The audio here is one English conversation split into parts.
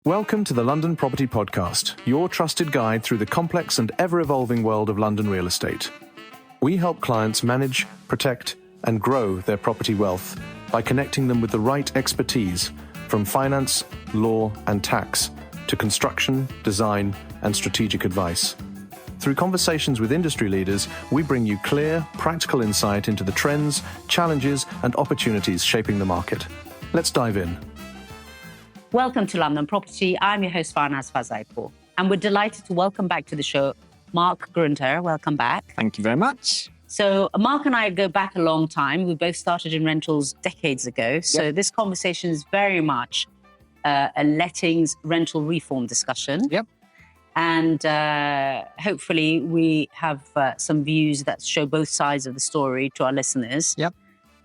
Welcome to the London Property Podcast, your trusted guide through the complex and ever-evolving world of London real estate. We help clients manage, protect, and grow their property wealth by connecting them with the right expertise from finance, law, and tax to construction, design, and strategic advice. Through conversations with industry leaders, we bring you clear, practical insight into the trends, challenges, and opportunities shaping the market. Let's dive in. Welcome to London Property. I'm your host, Farnaz Fazaipour, and we're delighted to welcome back to the show Mark Guarantor. Welcome back. Thank you very much. So Mark and I go back a long time. We both started in rentals decades ago. So This conversation is very much a lettings rental reform discussion. Yep. And hopefully we have some views that show both sides of the story to our listeners. Yep.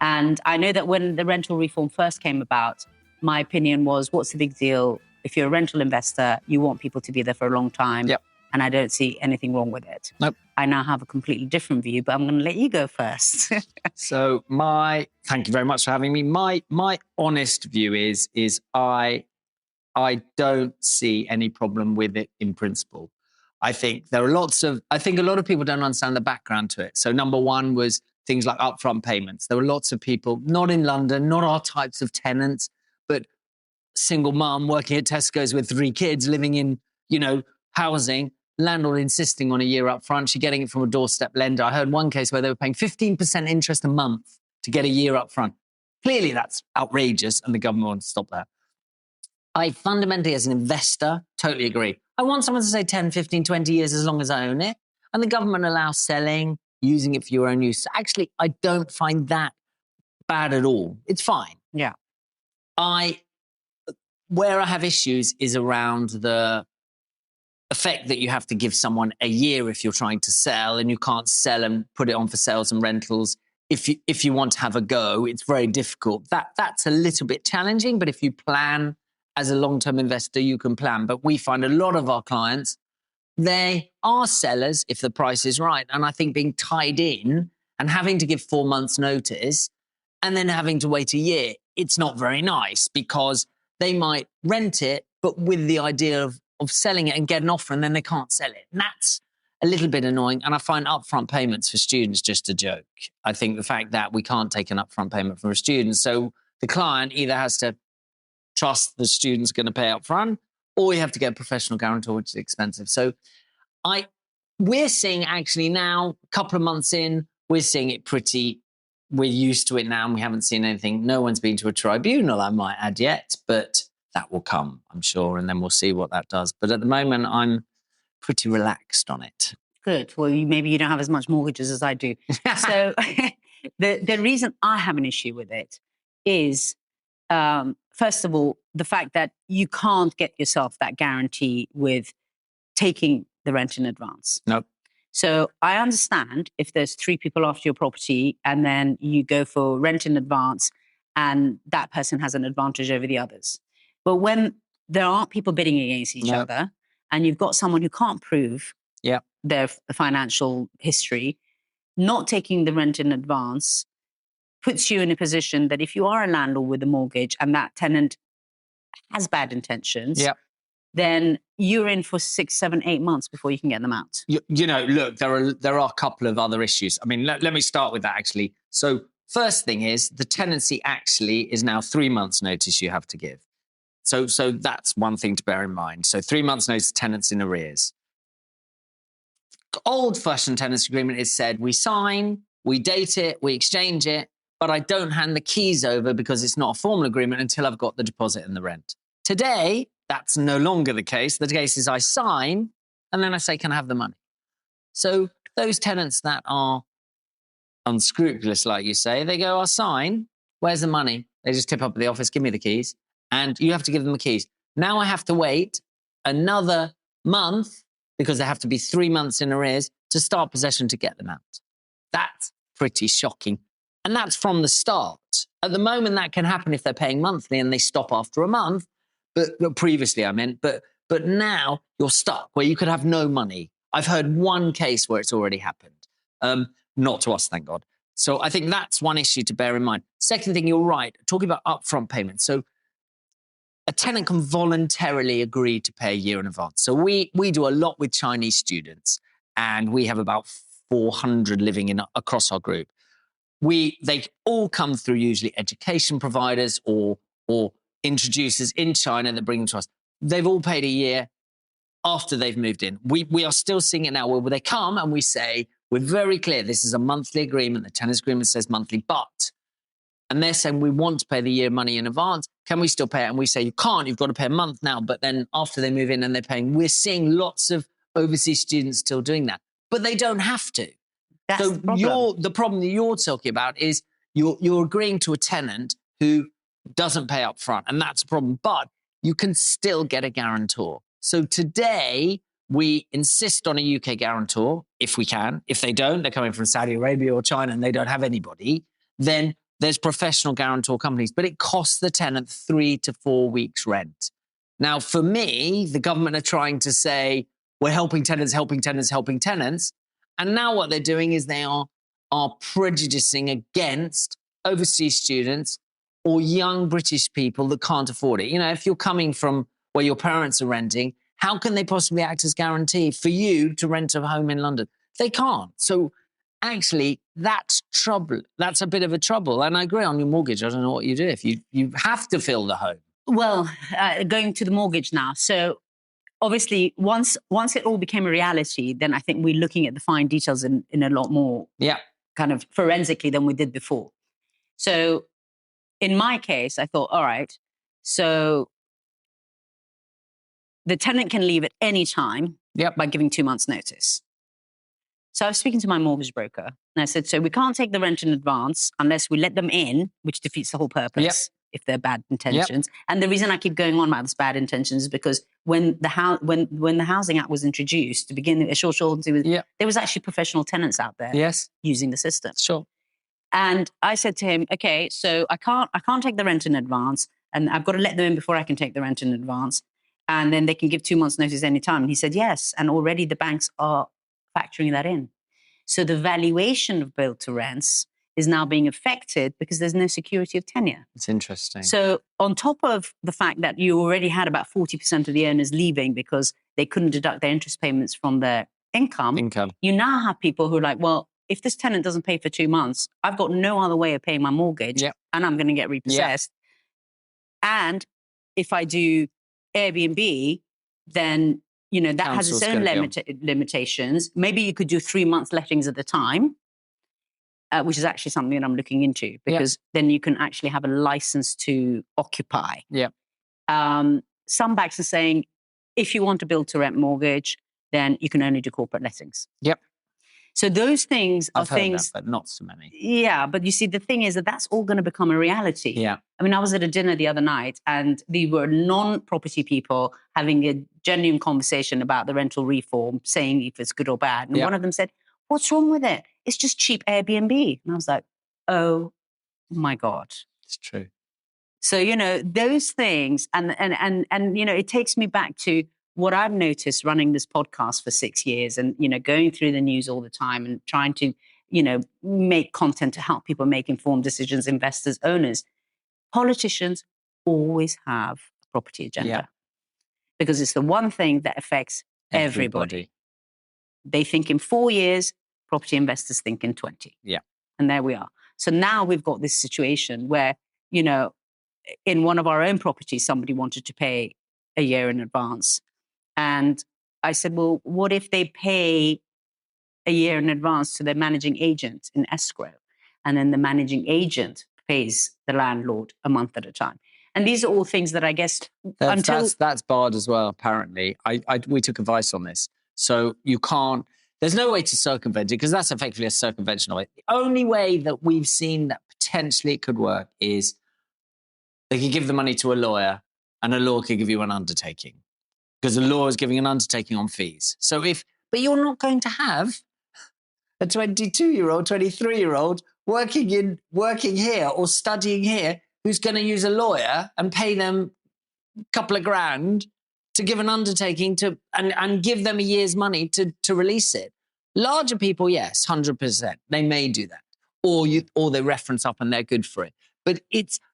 And I know that when the rental reform first came about, my opinion was, what's the big deal? If you're a rental investor, you want people to be there for a long time. Yep. And I don't see anything wrong with it. Nope. I now have a completely different view, but I'm going to let you go first. So thank you very much for having me. My honest view is I don't see any problem with it in principle. I think a lot of people don't understand the background to it. So number one was things like upfront payments. There were lots of people, not in London, not our types of tenants, but single mum working at Tesco's with 3 kids, living in, housing, landlord insisting on a year up front. She's getting it from a doorstep lender. I heard one case where they were paying 15% interest a month to get a year up front. Clearly that's outrageous and the government wants to stop that. I fundamentally, as an investor, totally agree. I want someone to say 10, 15, 20 years as long as I own it. And the government allows selling, using it for your own use. Actually, I don't find that bad at all. It's fine. Yeah. Where I have issues is around the effect that you have to give someone a year if you're trying to sell, and you can't sell and put it on for sales and rentals. If you want to have a go, it's very difficult. That's a little bit challenging, but if you plan as a long-term investor, you can plan. But we find a lot of our clients, they are sellers if the price is right. And I think being tied in and having to give 4 months notice and then having to wait a year, it's not very nice, because they might rent it, but with the idea of selling it and get an offer, and then they can't sell it. And that's a little bit annoying. And I find upfront payments for students just a joke. I think the fact that we can't take an upfront payment from a student, so the client either has to trust the student's going to pay upfront, or you have to get a professional guarantor, which is expensive. So we're seeing actually now, a couple of months in, we're seeing it we're used to it now, and we haven't seen anything. No one's been to a tribunal, I might add, yet, but that will come, I'm sure, and then we'll see what that does. But at the moment, I'm pretty relaxed on it. Good. Well, maybe you don't have as much mortgages as I do. So the reason I have an issue with it is, first of all, the fact that you can't get yourself that guarantee with taking the rent in advance. Nope. So I understand if there's 3 people after your property and then you go for rent in advance and that person has an advantage over the others. But when there aren't people bidding against each other and you've got someone who can't prove their financial history, not taking the rent in advance puts you in a position that if you are a landlord with a mortgage and that tenant has bad intentions, then you're in for 6, 7, 8 months before you can get them out. Look, there are a couple of other issues. I mean, let me start with that, actually. So first thing is, the tenancy actually is now 3 months notice you have to give. So that's one thing to bear in mind. So 3 months notice, tenants in arrears. Old-fashioned tenancy agreement is said, we sign, we date it, we exchange it, but I don't hand the keys over because it's not a formal agreement until I've got the deposit and the rent. Today, that's no longer the case. The case is I sign and then I say, can I have the money? So those tenants that are unscrupulous, like you say, they go, I'll sign. Where's the money? They just tip up at the office, give me the keys. And you have to give them the keys. Now I have to wait another month, because they have to be 3 months in arrears, to start possession to get them out. That's pretty shocking. And that's from the start. At the moment, that can happen if they're paying monthly and they stop after a month. But previously, I meant, but now you're stuck where you could have no money. I've heard one case where it's already happened. Not to us, thank God. So I think that's one issue to bear in mind. Second thing, you're right, talking about upfront payments. So a tenant can voluntarily agree to pay a year in advance. So we do a lot with Chinese students, and we have about 400 living across our group. They all come through usually education providers or introducers in China that bring them to us. They've all paid a year after they've moved in. We are still seeing it now where they come and we say, we're very clear, this is a monthly agreement. The tenants agreement says monthly, and they're saying we want to pay the year money in advance. Can we still pay it? And we say, you can't, you've got to pay a month now. But then after they move in and they're paying, we're seeing lots of overseas students still doing that, but they don't have to. That's So the problem. the problem that you're talking about is you're agreeing to a tenant who doesn't pay up front, and that's a problem. But you can still get a guarantor. So today we insist on a UK guarantor if we can. If they don't, they're coming from Saudi Arabia or China and they don't have anybody, then there's professional guarantor companies, but it costs the tenant 3 to 4 weeks rent. Now, for me, the government are trying to say, we're helping tenants, helping tenants, helping tenants. And now what they're doing is they are prejudicing against overseas students or young British people that can't afford it. You know, if you're coming from where your parents are renting, how can they possibly act as guarantee for you to rent a home in London? They can't. So actually, that's trouble. That's a bit of a trouble. And I agree on your mortgage. I don't know what you do if you have to fill the home. Well, going to the mortgage now. So obviously, once it all became a reality, then I think we're looking at the fine details in a lot more kind of forensically than we did before. So in my case, I thought, all right, so the tenant can leave at any time by giving 2 months' notice. So I was speaking to my mortgage broker and I said, so we can't take the rent in advance unless we let them in, which defeats the whole purpose if they're bad intentions. And the reason I keep going on about this bad intentions is because when the Housing Act was introduced to begin with, there was actually professional tenants out there using the system. Sure. And I said to him, okay, so I can't take the rent in advance and I've got to let them in before I can take the rent in advance. And then they can give 2 months notice anytime. And he said, yes. And already the banks are factoring that in. So the valuation of build to rents is now being affected because there's no security of tenure. It's interesting. So on top of the fact that you already had about 40% of the owners leaving because they couldn't deduct their interest payments from their income, you now have people who are like, well, if this tenant doesn't pay for 2 months, I've got no other way of paying my mortgage and I'm going to get repossessed. And if I do Airbnb, then that Council's has its own limitations. Maybe you could do 3 months lettings at a time, which is actually something that I'm looking into because then you can actually have a license to occupy. Some banks are saying if you want to build to rent mortgage, then you can only do corporate lettings. So those things are things, but not so many. Yeah, but you see, the thing is that that's all going to become a reality. I mean, I was at a dinner the other night and there were non-property people having a genuine conversation about the rental reform, saying if it's good or bad. And one of them said, what's wrong with it? It's just cheap Airbnb. And I was like, oh my God. It's true. So, those things, and it takes me back to what I've noticed running this podcast for 6 years and, going through the news all the time and trying to, make content to help people make informed decisions, investors, owners. Politicians always have a property agenda because it's the one thing that affects everybody. They think in 4 years, property investors think in 20. And there we are. So now we've got this situation where, in one of our own properties, somebody wanted to pay a year in advance. And I said, well, what if they pay a year in advance to their managing agent in escrow? And then the managing agent pays the landlord a month at a time. And these are all things that I guess that's barred as well, apparently. We took advice on this. So you can't, there's no way to circumvent it because that's effectively a circumvention of it. The only way that we've seen that potentially it could work is they could give the money to a lawyer and a lawyer could give you an undertaking. Because the law is giving an undertaking on fees. But you're not going to have a 22-year-old, 23-year-old working here or studying here who's going to use a lawyer and pay them a couple of grand to give an undertaking and give them a year's money to release it. Larger people, yes, 100%. They may do that. Or they reference up and they're good for it. But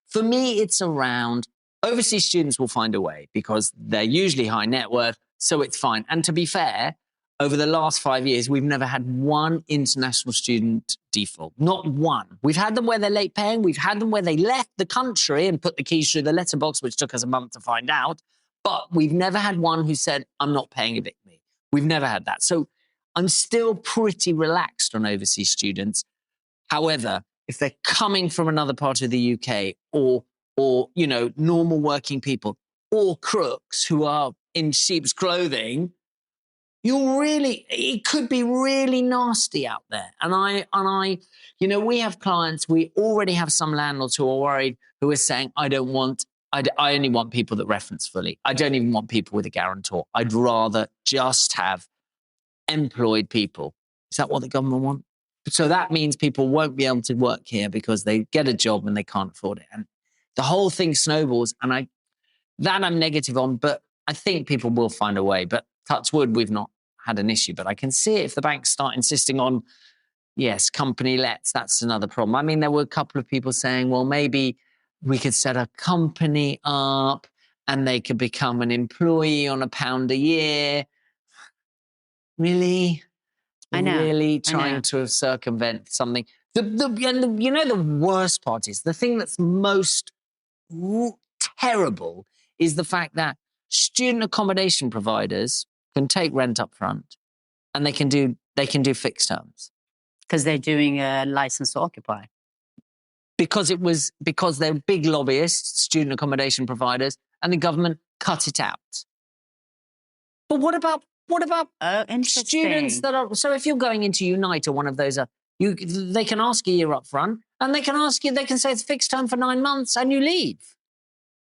for me, it's around Overseas students will find a way because they're usually high net worth, so it's fine. And to be fair, over the last 5 years, we've never had one international student default. Not one. We've had them where they're late paying. We've had them where they left the country and put the keys through the letterbox, which took us a month to find out. But we've never had one who said, I'm not paying, evict me. We've never had that. So I'm still pretty relaxed on overseas students. However, if they're coming from another part of the UK or normal working people or crooks who are in sheep's clothing, it could be really nasty out there. And I, we have clients, we already have some landlords who are worried, who are saying, I only want people that reference fully. I don't even want people with a guarantor. I'd rather just have employed people. Is that what the government want? So that means people won't be able to work here because they get a job and they can't afford it. And the whole thing snowballs. And I'm negative on, but I think people will find a way. But touch wood, we've not had an issue. But I can see it if the banks start insisting on, yes, company lets, that's another problem. I mean, there were a couple of people saying, well, maybe we could set a company up and they could become an employee on £1 a year. Really? I know. Really trying to circumvent something. The worst part is, the thing that's most terrible is the fact that student accommodation providers can take rent up front and they can do fixed terms. Because they're doing a license to occupy. Because they're big lobbyists, student accommodation providers, and the government cut it out. But what about students that are, so if you're going into Unite or one of those, they can ask a year up front and they can say it's fixed term for 9 months and you leave.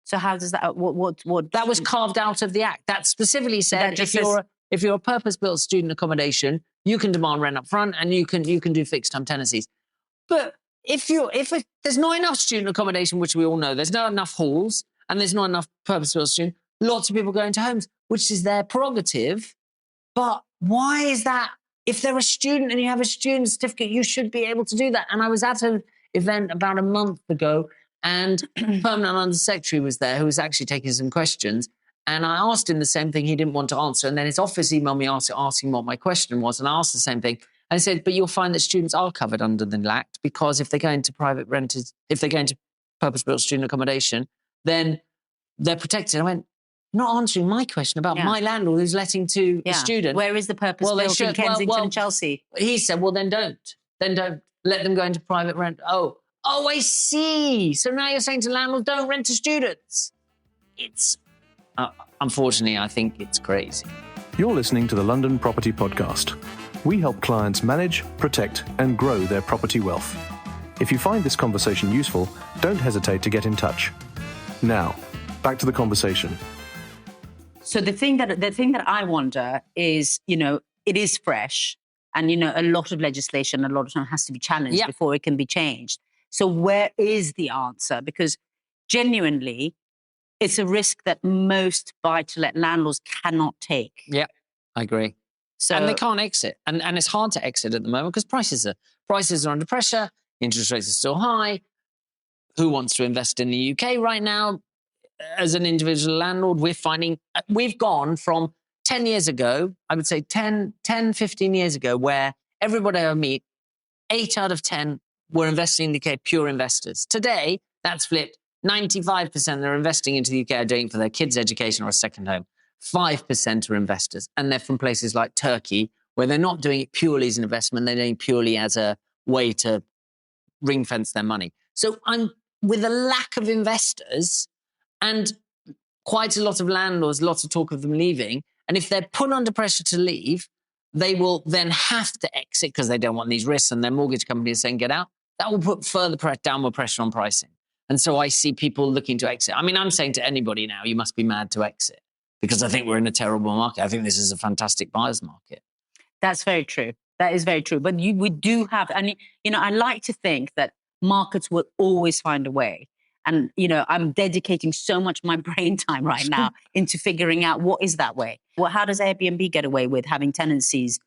So how does that, what? That was carved out of the Act. That specifically said, if you're a purpose-built student accommodation, you can demand rent up front and you can do fixed term tenancies. But if there's not enough student accommodation, which we all know, there's not enough halls and there's not enough purpose-built student, lots of people go into homes, which is their prerogative. But why is that? If they're a student and you have a student certificate, you should be able to do that. And I was at an event about a month ago and Permanent Undersecretary was there who was actually taking some questions. And I asked him the same thing he didn't want to answer. And then his office emailed me asking what my question was. And I asked the same thing. And I said, but you'll find that students are covered under the Act because if they go into private renters, if they go into purpose-built student accommodation, then they're protected. I went, not answering my question about my landlord who's letting to a student. Where is the purpose-built in Kensington and Chelsea? He said, well, then don't. Then don't let them go into private rent. Oh, I see. So now you're saying to landlords, don't rent to students. It's, unfortunately, I think it's crazy. You're listening to the London Property Podcast. We help clients manage, protect, and grow their property wealth. If you find this conversation useful, don't hesitate to get in touch. Now, back to the conversation. So the thing that I wonder is, it is fresh and, a lot of legislation, a lot of time has to be challenged before it can be changed. So where is the answer? Because genuinely, it's a risk that most buy-to-let landlords cannot take. Yeah, I agree. So, and they can't exit. And it's hard to exit at the moment because prices are under pressure, interest rates are still high. Who wants to invest in the UK right now? As an individual landlord, we've gone from 10 years ago, I would say 10, 15 years ago, where everybody I meet, 8 out of 10 were investing in the UK, pure investors. Today, that's flipped. 95% they're investing into the UK are doing it for their kids' education or a second home. 5% are investors. And they're from places like Turkey, where they're not doing it purely as an investment, they're doing it purely as a way to ring fence their money. So with a lack of investors, and quite a lot of landlords, lots of talk of them leaving. And if they're put under pressure to leave, they will then have to exit because they don't want these risks and their mortgage company is saying, get out. That will put further downward pressure on pricing. And so I see people looking to exit. I mean, I'm saying to anybody now, you must be mad to exit because I think we're in a terrible market. I think this is a fantastic buyer's market. That's very true. That is very true. But we do have, and I like to think that markets will always find a way. And, I'm dedicating so much of my brain time right now into figuring out what is that way. Well, how does Airbnb get away with having tenancies?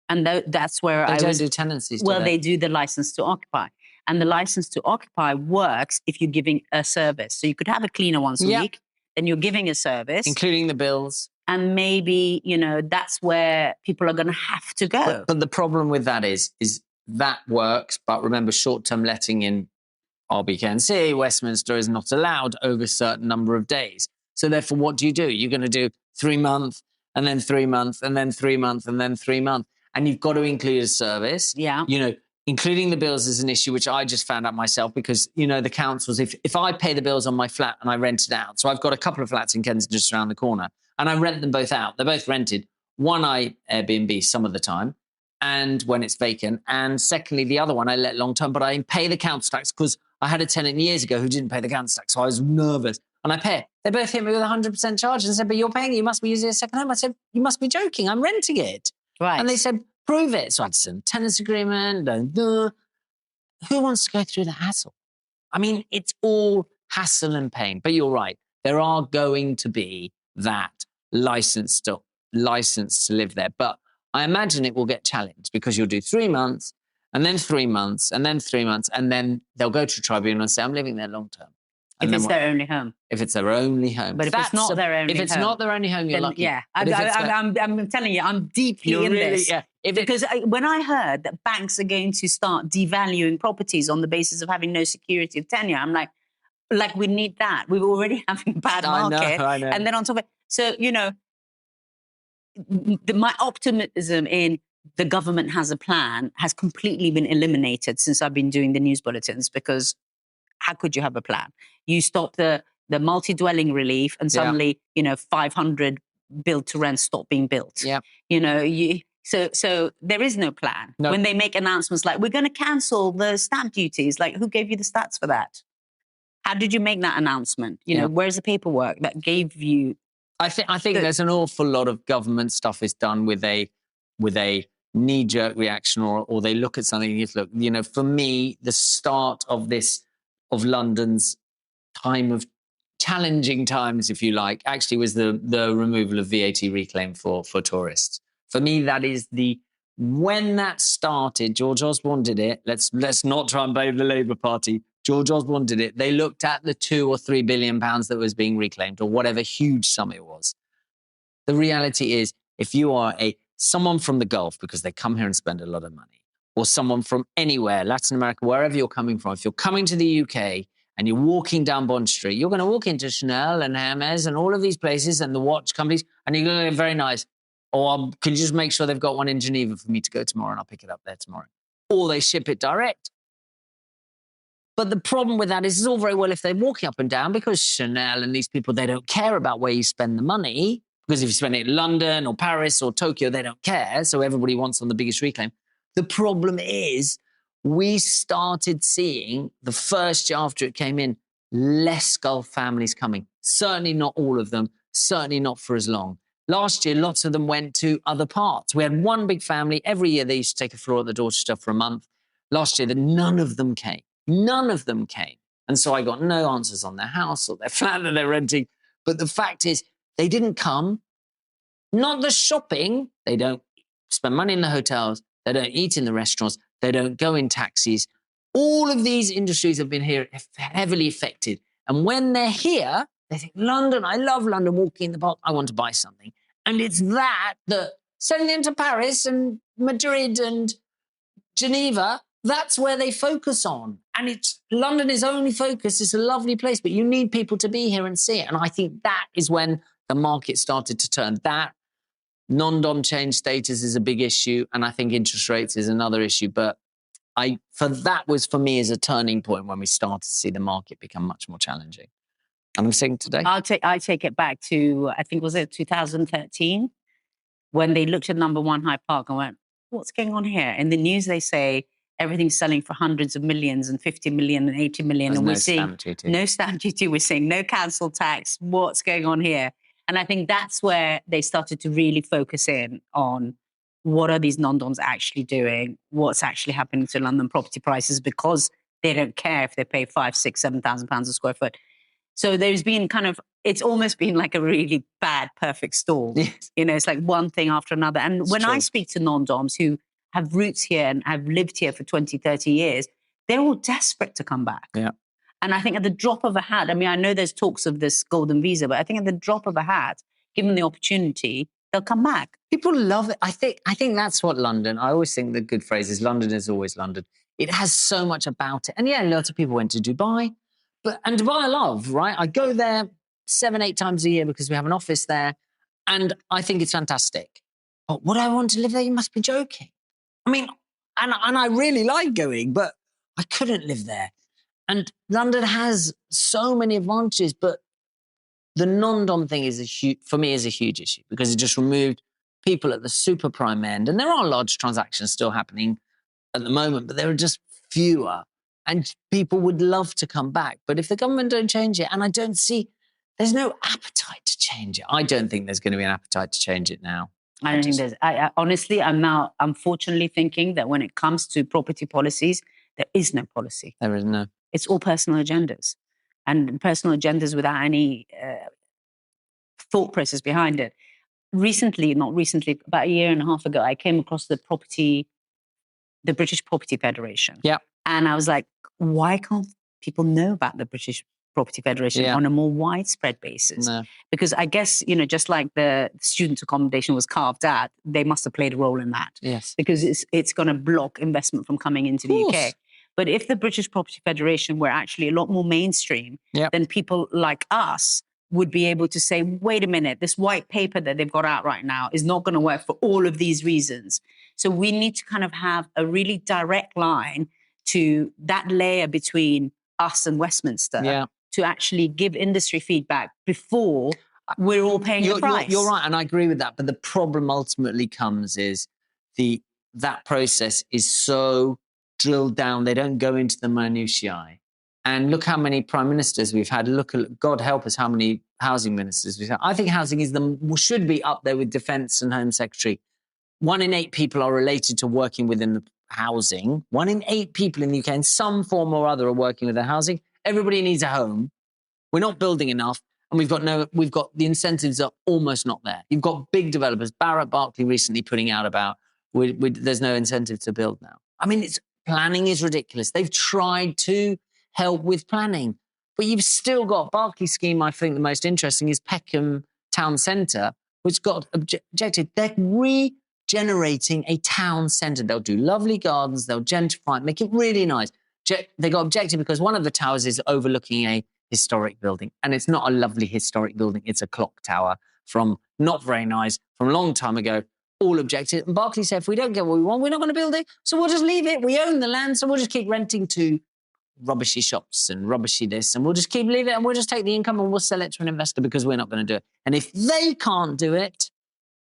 And that's where they don't do tenancies. Well, they do the license to occupy. And the license to occupy works if you're giving a service. So you could have a cleaner once a week, then you're giving a service. Including the bills. And maybe, that's where people are going to have to go. But the problem with that is that works. But remember, short-term letting in RBKNC, Westminster is not allowed over a certain number of days. So therefore, what do? You're going to do 3 months and then 3 months and then 3 months and then 3 months. And you've got to include a service. Yeah. Including the bills is an issue, which I just found out myself because, the councils, if I pay the bills on my flat and I rent it out, so I've got a couple of flats in Kensington just around the corner, and I rent them both out. They're both rented. One I Airbnb some of the time, and when it's vacant. And secondly, the other one I let long term, but I pay the council tax because I had a tenant years ago who didn't pay the council tax, so I was nervous. And I pay it. They both hit me with a 100% charge and said, but you're paying it, you must be using a second home. I said, you must be joking, I'm renting it. Right. And they said, prove it. So I had some tenants agreement. Who wants to go through the hassle? I mean, it's all hassle and pain. But you're right. There are going to be that license to live there. But I imagine it will get challenged because you'll do 3 months and then 3 months and then 3 months. And then they'll go to tribunal and say, I'm living there long term. If it's their only home. If it's their only home. But if it's not their only home. If it's not their only home, you're lucky. Yeah. I'm telling you, I'm deeply in this. Yeah. Because when I heard that banks are going to start devaluing properties on the basis of having no security of tenure, I'm like we need that. We're already having a bad market. I know. And then on top of it, so, my optimism in the government has a plan has completely been eliminated since I've been doing the news bulletins, because how could you have a plan? You stop the multi-dwelling relief and suddenly, 500 build to rent stop being built. Yeah. So there is no plan. No. When they make announcements like, we're going to cancel the stamp duties, like, who gave you the stats for that? How did you make that announcement? Where's the paperwork that gave you? I think there's an awful lot of government stuff is done with a knee-jerk reaction, or they look at something and you look, for me, the start of London's time of challenging times, if you like, actually was the removal of VAT reclaim for tourists. For me, that is when that started, George Osborne did it. Let's not try and blame the Labour Party. George Osborne did it. They looked at the 2 or 3 billion pounds that was being reclaimed, or whatever huge sum it was. The reality is, if you are someone from the Gulf, because they come here and spend a lot of money, or someone from anywhere, Latin America, wherever you're coming from, if you're coming to the UK and you're walking down Bond Street, you're going to walk into Chanel and Hermes and all of these places and the watch companies, and you're going to go, very nice. Or can you just make sure they've got one in Geneva for me to go tomorrow and I'll pick it up there tomorrow? Or they ship it direct. But the problem with that is it's all very well if they're walking up and down, because Chanel and these people, they don't care about where you spend the money, because if you spend it in London or Paris or Tokyo, they don't care. So everybody wants on the biggest reclaim. The problem is we started seeing the first year after it came in, less Gulf families coming. Certainly not all of them, certainly not for as long. Last year, lots of them went to other parts. We had one big family. Every year they used to take a floor at the Dorchester for a month. Last year, none of them came. None of them came. And so I got no answers on their house or their flat that they're renting. But the fact is, they didn't come. Not the shopping. They don't spend money in the hotels. They don't eat in the restaurants. They don't go in taxis. All of these industries have been here heavily affected. And when they're here, they think, London, I love London, walking in the park, I want to buy something. And it's that sending them to Paris and Madrid and Geneva, that's where they focus on. And London is only focus. It's a lovely place, but you need people to be here and see it. And I think that is when the market started to turn. That non-dom change status is a big issue. And I think interest rates is another issue. But that was for me as a turning point when we started to see the market become much more challenging. And I'm saying today. I take it back to, I think, was it 2013? When they looked at number 1 Hyde Park and went, what's going on here? In the news, they say everything's selling for hundreds of millions and 50 million and 80 million. There's and we're no seeing stamp duty. No stamp duty. We're seeing no council tax. What's going on here? And I think that's where they started to really focus in on what are these non-doms actually doing? What's actually happening to London property prices, because they don't care if they pay 5, 6, 7,000 pounds a square foot. So there's been it's almost been like a really bad, perfect storm. Yes. It's like one thing after another. And when I speak to non-doms who have roots here and have lived here for 20, 30 years, they're all desperate to come back. Yeah. And I think at the drop of a hat, I mean, I know there's talks of this golden visa, but I think at the drop of a hat, given the opportunity, they'll come back. People love it. I think that's what London, I always think the good phrase is London is always London. It has so much about it. And yeah, lots of people went to Dubai, and Dubai I love, right? I go there 7-8 times a year because we have an office there. And I think it's fantastic. But would I want to live there? You must be joking. I mean, and I really like going, but I couldn't live there. And London has so many advantages, but the non-dom thing for me is a huge issue because it just removed people at the super prime end. And there are large transactions still happening at the moment, but there are just fewer. And people would love to come back. But if the government don't change it, and there's no appetite to change it. I don't think there's going to be an appetite to change it now. I don't think there's. Honestly, I'm now unfortunately thinking that when it comes to property policies, there is no policy. There is no. It's all personal agendas, and personal agendas without any thought process behind it. Not recently, about a year and a half ago, I came across the British Property Federation. Yeah. And I was like, why can't people know about the British Property Federation on a more widespread basis? No. Because I guess, just like the student accommodation was carved out, they must have played a role in that. Yes. Because it's going to block investment from coming into the UK. But if the British Property Federation were actually a lot more mainstream, then people like us would be able to say, wait a minute, this white paper that they've got out right now is not going to work for all of these reasons. So we need to kind of have a really direct line to that layer between us and Westminster to actually give industry feedback before we're all paying the price. You're right, and I agree with that. But the problem ultimately comes is that process is so drilled down. They don't go into the minutiae. And look how many prime ministers we've had. Look at, God help us, how many housing ministers we've had. I think housing should be up there with Defence and Home Secretary. 1 in 8 people are related to working within the housing. 1 in 8 people in the UK in some form or other are working with their housing. Everybody needs a home. We're not building enough, and we've got the incentives are almost not there. You've got big developers, Barratt Barclay recently putting out about there's no incentive to build now. I mean, planning is ridiculous. They've tried to help with planning, but you've still got Barclay scheme. I think the most interesting is Peckham Town Centre, which got objected. They're regenerating a town centre. They'll do lovely gardens. They'll gentrify it, make it really nice. They got objected because one of the towers is overlooking a historic building, and it's not a lovely historic building. It's a clock tower from not very nice, from a long time ago. All objected. And Barclay said, if we don't get what we want, we're not going to build it. So we'll just leave it. We own the land, so we'll just keep renting to rubbishy shops and rubbishy this, and we'll just keep leaving it, and we'll just take the income and we'll sell it to an investor because we're not going to do it. And if they can't do it,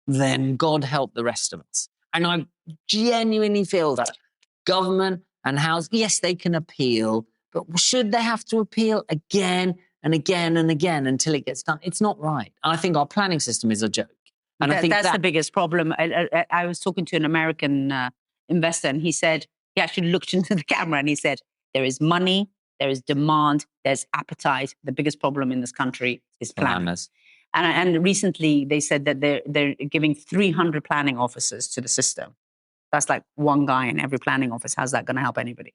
then God help the rest of us. And I genuinely feel that government and yes, they can appeal, but should they have to appeal again and again and again until it gets done? It's not right. I think our planning system is a joke. And I think that's the biggest problem. I was talking to an American investor, and he said, he actually looked into the camera and he said, there is money, there is demand, there's appetite. The biggest problem in this country is planning. And recently they said that they're giving 300 planning officers to the system. That's like one guy in every planning office. How's that going to help anybody?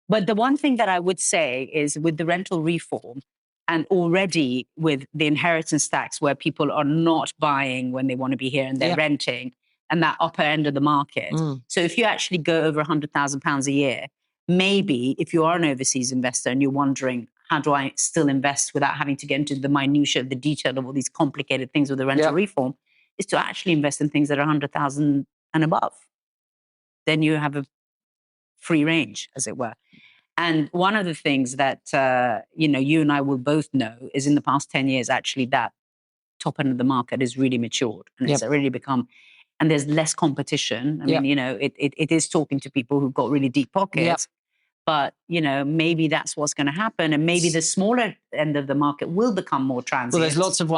But the one thing that I would say is with the rental reform, and already with the inheritance tax where people are not buying when they want to be here and they're renting, and that upper end of the market. So if you actually go over £100,000 a year, maybe if you are an overseas investor and you're wondering, how do I still invest without having to get into the minutiae, the detail of all these complicated things with the rental reform, is to actually invest in things that are 100,000 and above. Then you have a free range, as it were. And one of the things that, you and I will both know is in the past 10 years, actually, that top end of the market has really matured and it's really become, and there's less competition. I mean, it is talking to people who've got really deep pockets, but, maybe that's what's going to happen. And maybe the smaller end of the market will become more transient. Well, there's lots of,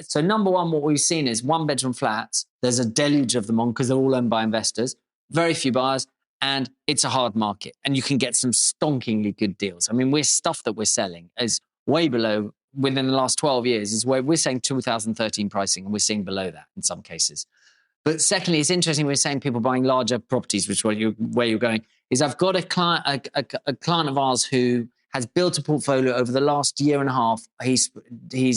so number one, what we've seen is 1-bedroom flats. There's a deluge of them on because they're all owned by investors, very few buyers. And it's a hard market, and you can get some stonkingly good deals. I mean, stuff that we're selling is way below, within the last 12 years, is where we're saying 2013 pricing, and we're seeing below that in some cases. But secondly, it's interesting, we're saying people buying larger properties, which is where you're going. is I've got a client of ours who has built a portfolio over the last year and a half. He's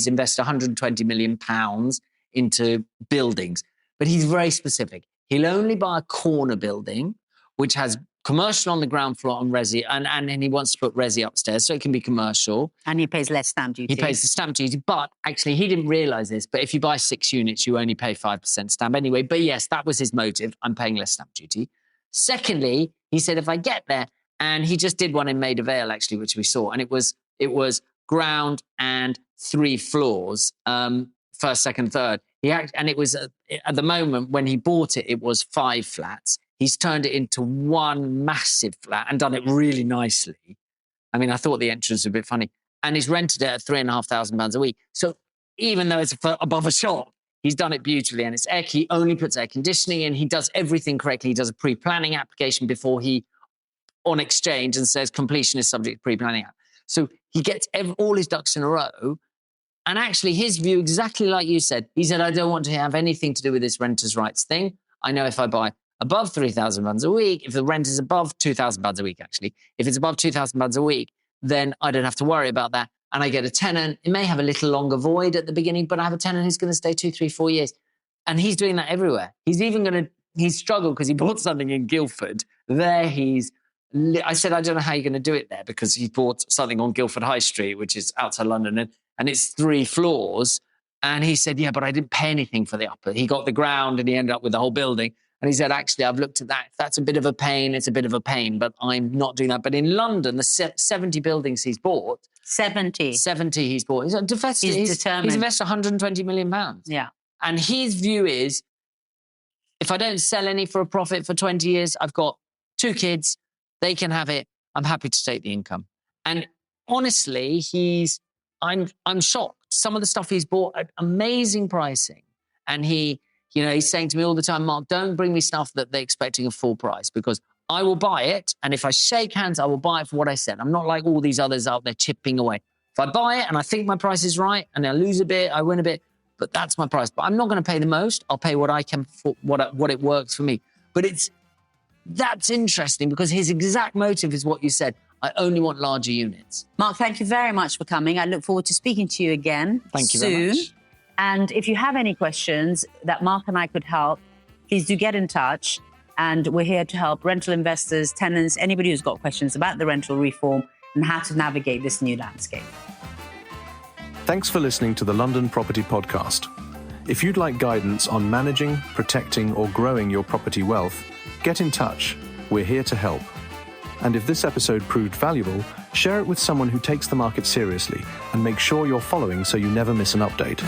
invested 120 million pounds into buildings, but he's very specific. He'll only buy a corner building, which has commercial on the ground floor on resi, and he wants to put resi upstairs, so it can be commercial. And he pays less stamp duty. He pays the stamp duty, but actually he didn't realise this, but if you buy 6 units, you only pay 5% stamp anyway. But yes, that was his motive. I'm paying less stamp duty. Secondly, he said, if I get there, and he just did one in Maida Vale, actually, which we saw, and it was ground and 3 floors, first, second, third. And it was, at the moment when he bought it, it was 5 flats. He's turned it into 1 massive flat and done it really nicely. I mean, I thought the entrance was a bit funny. And he's rented it at £3,500 a week. So even though it's above a shop, he's done it beautifully. And he only puts air conditioning in. He does everything correctly. He does a pre-planning application before on exchange, and says completion is subject to pre-planning app. So he gets all his ducks in a row. And actually his view, exactly like you said, he said, I don't want to have anything to do with this renters' rights thing. I know if I buy above £3,000 a week, if the rent is above £2,000 a week, actually, if it's above £2,000 a week, then I don't have to worry about that. And I get a tenant. It may have a little longer void at the beginning, but I have a tenant who's going to stay 2, 3, 4 years. And he's doing that everywhere. He's struggled because he bought something in Guildford. I said, I don't know how you're going to do it there, because he bought something on Guildford High Street, which is outside London, and it's 3 floors. And he said, yeah, but I didn't pay anything for the upper. He got the ground and he ended up with the whole building. And he said, actually, I've looked at that. If that's a bit of a pain, it's a bit of a pain, but I'm not doing that. But in London, the 70 buildings he's bought. 70 he's bought. He's determined. He's invested £120 million. Yeah. And his view is, if I don't sell any for a profit for 20 years, I've got 2 kids, they can have it. I'm happy to take the income. And honestly, I'm shocked. Some of the stuff he's bought at amazing pricing. And he's saying to me all the time, Mark, don't bring me stuff that they're expecting a full price, because I will buy it. And if I shake hands, I will buy it for what I said. I'm not like all these others out there chipping away. If I buy it and I think my price is right and I lose a bit, I win a bit, but that's my price. But I'm not going to pay the most. I'll pay what I can for what it works for me. But that's interesting, because his exact motive is what you said. I only want larger units. Mark, thank you very much for coming. I look forward to speaking to you again Thank you soon. very much. And if you have any questions that Mark and I could help, please do get in touch. And we're here to help rental investors, tenants, anybody who's got questions about the rental reform and how to navigate this new landscape. Thanks for listening to the London Property Podcast. If you'd like guidance on managing, protecting, or growing your property wealth, get in touch. We're here to help. And if this episode proved valuable, share it with someone who takes the market seriously, and make sure you're following so you never miss an update.